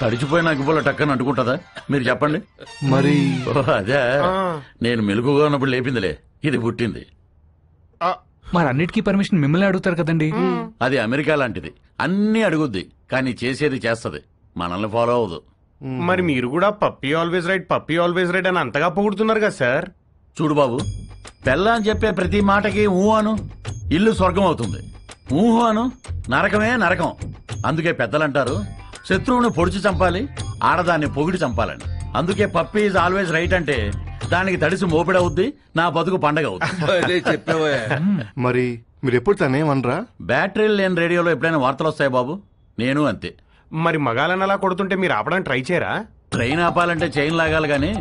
తడిచిపోయిన అగ్గిపుల్ల టక్కని అంటుకుంటుందా? మీరు చెప్పండి. మరి అదే నేను మెలుగుగా ఉన్నప్పుడు లేపిందిలే, ఇది పుట్టింది. మరి అన్నిటికీ పర్మిషన్ మిమ్మల్ని అడుగుతారు కదండి. అది అమెరికా లాంటిది, అన్ని అడుగుద్ది కానీ చేసేది చేస్తది, మనల్ని ఫాలో అవ్వదు. మరి మీరు కూడా పప్పీ ఆల్వేస్ రైట్ అని అంతగా పొగుడుతున్నారు కదా సార్. చూడు బాబు, పెళ్ళ అని చెప్పే ప్రతి మాటకి ఊహు అను, ఇల్లు స్వర్గం అవుతుంది. ఊహు అను, నరకమే నరకం. అందుకే పెద్దలంటారు, శత్రువుని పొడిచి చంపాలి, ఆడదాన్ని పొగిడి చంపాలని. అందుకే పప్పీ ఈజ్ ఆల్వేస్ రైట్ అంటే దానికి తడిసి మోపిడవుద్ది, నా బతుకు పండగ అవుద్ది. మరి మీరు ఎప్పుడు తనేమనరా? బ్యాటరీలు లేని రేడియోలో ఎప్పుడైనా వార్తలు వస్తాయి బాబు, నేను అంతే. మరి మగాలని అలా కొడుతుంటే మీరు ఆపడానికి ట్రై చేయరా? ట్రైన్ ఆపాలంటే చైన్ లాగాలి గానీ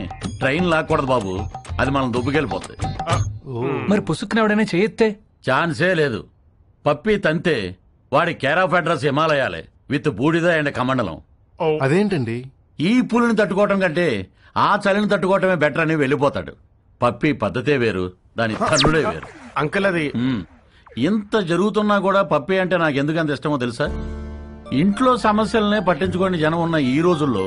ట్రైన్ లాక్కూడదు బాబు, అది మనం దుబ్బుకెళ్ళిపోతుంది. మరి పుసుక్కున ఎవడైనా చేయెత్తే ఛాన్సే లేదు. పప్పి తంతే వాడి కేర్ ఆఫ్ అడ్రస్ హిమాలయాలే విత్ బూడిద అండ్ కమండలం. అదేంటండి? ఈ పులిని తట్టుకోవటం కంటే ఆ చలిని తట్టుకోవటమే బెటర్ అని వెళ్ళిపోతాడు. పప్పి పద్ధతే వేరు, దాని తన్నుడే వేరు. అంకుల్ అది ఇంత జరుగుతున్నా కూడా పప్పి అంటే నాకు ఎందుకంత ఇష్టమో తెలుసా? ఇంట్లో సమస్యలనే పట్టించుకోని జనం ఉన్న ఈ రోజుల్లో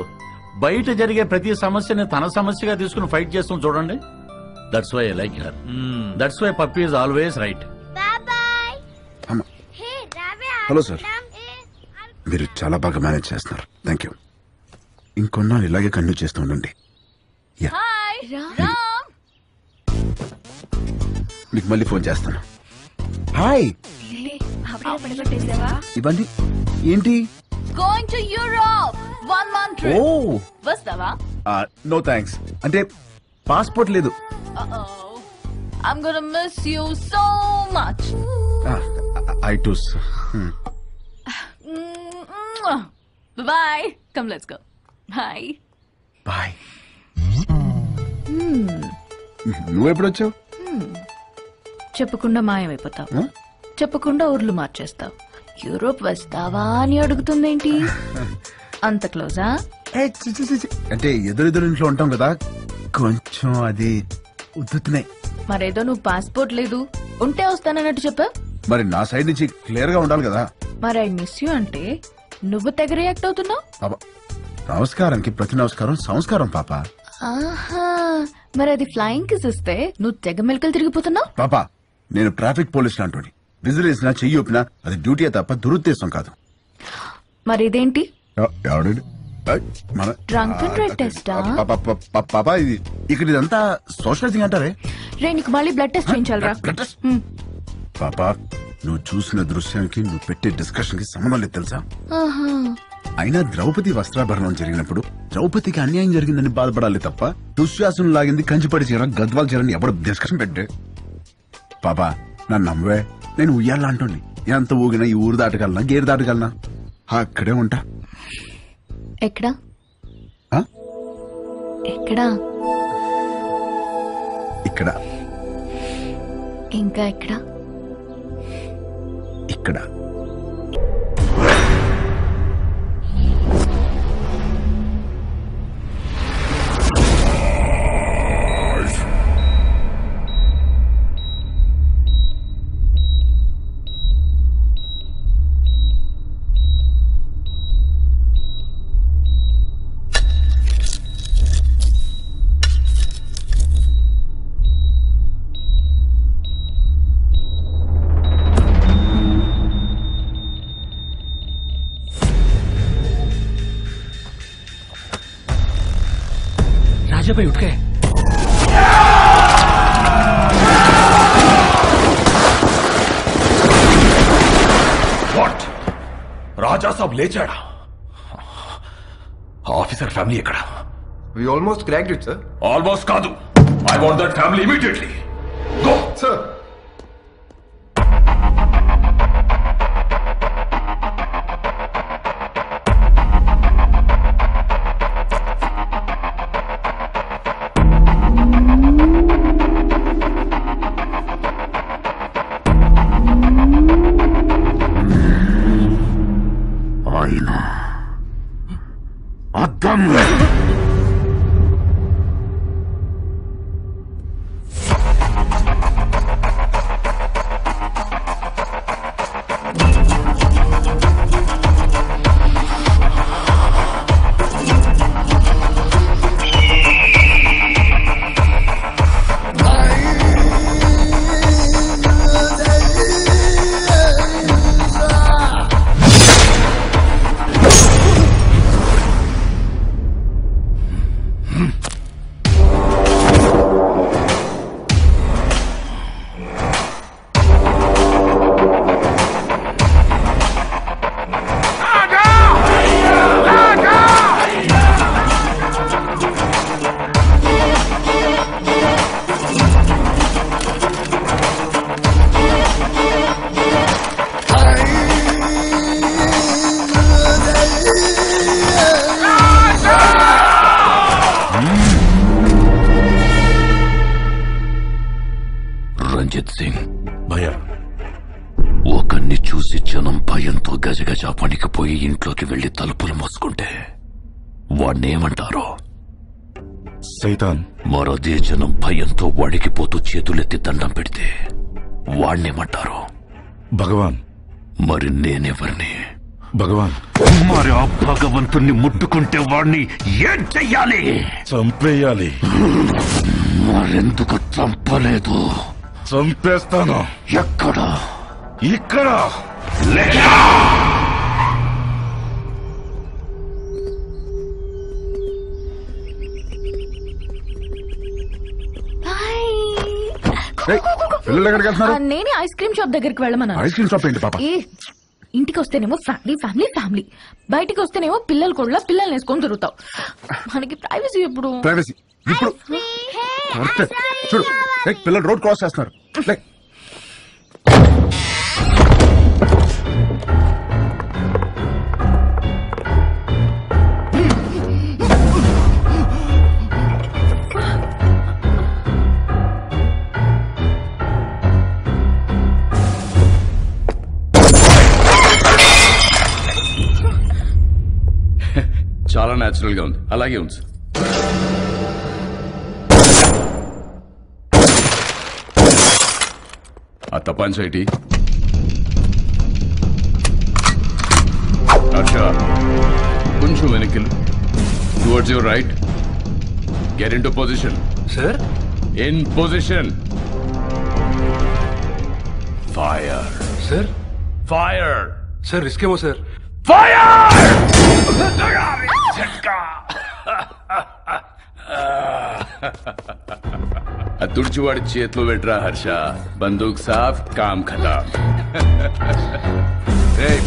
బయట జరిగే ప్రతి సమస్యని తన సమస్యగా తీసుకుని ఫైట్ చేస్తాం చూడండి. That's why I like her. That's why Pappi is always right. Hello sir, మీరు చాలా బాగా మేనేజ్ చేస్తున్నారు. Thank you. ఇంకొన్నాళ్ళు ఇలాగే కంటిన్యూ చేస్తూ ఉండండి. మీకు మళ్ళీ ఫోన్ చేస్తాను. హాయ్, ఇవన్నీ ఏంటి? Going to Europe 1 month trip. ఓ వస్తావా? No thanks. అంటే పాస్పోర్ట్ లేదు. I'm gonna miss you so much. I too. Bye. Come, let's go. Bye. Bye. నువ్వెప్పుడు వచ్చావు? చెప్పకుండా మాయమైపోతావు, చెప్పకుండా ఊర్లు మార్చేస్తావు. యూరోప్ వస్తావా అని అడుగుతుందేంటి? అంత క్లోజా? అంటే ఎదురెదురు ఇంట్లో ఉంటాం కదా, కొంచెం అది ఉద్దుతున్నాయి. మరేదో నువ్వు పాస్పోర్ట్ లేదు, ఉంటే వస్తానన్నట్టు చెప్పావు. మరి నా సైడ్ నుంచి క్లియర్ గా ఉండాలి కదా. మరి ఐ మిస్ యూ అంటే నువ్వు తెగ రియాక్ట్ అవుతున్నావు. నమస్కారానికి ప్రతి నమస్కారం సంస్కారం పాప. ఆహా, మరి అది ఫ్లయింగ్ కిస్ ఇస్తే నువ్వు తెగ మెలకలు తిరిగిపోతున్నావు. పాపా, నేను ట్రాఫిక్ పోలీస్ లాంటి విజిల్ వేసినా చెయ్యి ఒప్పినా అది డ్యూటీ తప్ప దురుద్దేశం కాదు. మరి ఇదేంటి? డ్రంక్ అండ్ డ్రైవ్ టెస్టా? పాపా, ఇది ఇక్కడ ఇదంతా సోషలైజింగ్ అంటారే. రే, నీకు మళ్ళీ బ్లడ్ టెస్ట్ చేయించాలరా? పాపా, నువ్వు చూసిన దృశ్యానికి నువ్వు పెట్టే డిస్కషన్ కి సంబంధం లేదు తెలుసా? అయినా ద్రౌపది వస్త్రాభరణం జరిగినప్పుడు ద్రౌపదికి అన్యాయం జరిగిందని బాధపడాలి తప్ప దుశ్శాసనం లాగింది కంచిపడి చీర గద్వాల్ చీరని ఎవడు డిస్కషన్ పెట్టే. పాపా, నన్ను నమ్మవే, నేను ఉయ్యాలా అంటుంది. ఎంత ఊగినా ఈ ఊరు దాటగలనా, గేరు దాటగలనా? అక్కడే ఉంటా. ఎక్కడా? ఎక్కడా? ఇక్కడ. ఇంకా ఎక్కడా? ఇక్కడ. राजा भाई उठ गए। What? రాజా సాబ్ లేచాడా? ఆఫీసర్ ఫ్యామిలీ ఎక్కడ? We almost cracked it, sir. Almost కాదు. I want that family immediately. Go, sir. అద్దం నిద్రపోయి ఇంట్లోకి వెళ్లి తలుపులు మోసుకుంటే వాణ్ణేమంటారో? సైతాన్. మరదే జనం భయంతో వడికిపోతూ చేతులెత్తి దండం పెడితే వాణ్ణేమంటారో? భగవాన్. మరి నేనెవరిని? భగవాన్. మరి ఆ భగవంతుణ్ణి ముట్టుకుంటే వాణ్ణి ఏం చెయ్యాలి? చంపేయాలి. మరెందుకు చంపలేదు? చంపేస్తాను. ఎక్కడ? ఇక్కడ. పిల్లలు ఎక్కడికి వెళ్తున్నారు? నేనే ఐస్ క్రీమ్ షాప్ దగ్గరికి వెళ్ళమన్నాను. ఐస్ క్రీమ్ షాప్ ఏంటి పాప? ఇంటికి వస్తేనేమో ఫ్యామిలీ ఫ్యామిలీ ఫ్యామిలీ, బయటికి వస్తేనేమో పిల్లలు కూడా పిల్లల్ని వేసుకొని తిరుగుతావు. మనకి ప్రైవసీ ఎప్పుడు? ప్రైవసీ ఇప్పుడు చూడు. పిల్లలు రోడ్ క్రాస్ చేస్తున్నారు. చాలా న్యాచురల్ గా ఉంది. అలాగే ఉంది. ఆ తపాంచేటి. అచ్చా, కొంచెం వెనక్కిలు. Towards your right. Get into position. Sir? In position. Fire. Sir? Fire. Sir, risk है वो sir. తుడిచివాడి చేతిలో పెట్టరా హర్ష. బందూక్ సాఫ్, కామ్ ఖతాం.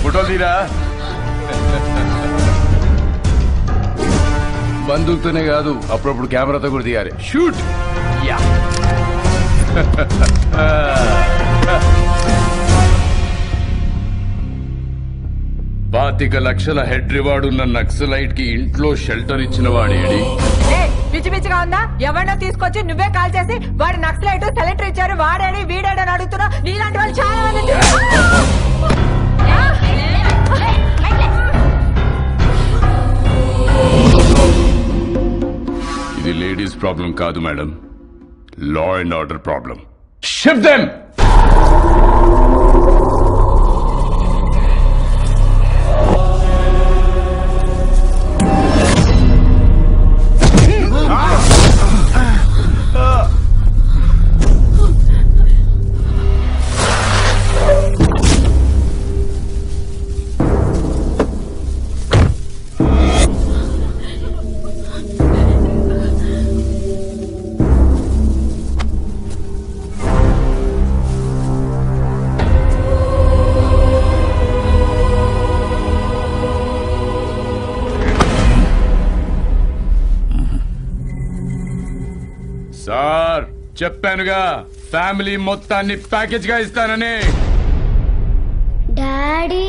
ఫోటో తీరా. బందూక్తోనే కాదు, అప్పుడప్పుడు కెమెరాతో కూడా తీయాలి. షూట్. యా. 25 లక్షల హెడ్ రివార్డ్ ఉన్న నక్సలైట్ కి ఇంట్లో షెల్టర్ ఇచ్చిన వాడేడి? పిచ్చి పిచ్చిగా ఉందా? ఎవరినో తీసుకొచ్చి నువ్వే కాల్ చేసి వాడు నక్సలైట్ సెలెక్టర్ ఇచ్చారు, వాడేడి వీడేడని అడుగుతున్నా. నీలాంటి వాళ్ళు చాలా మంది. ఇది లేడీస్ ప్రాబ్లం కాదు madam, law and order problem. Shift them. Sir, చెప్పానుగా ఫ్యామిలీ మొత్తాన్ని ప్యాకేజ్ గా ఇస్తానని. డాడీ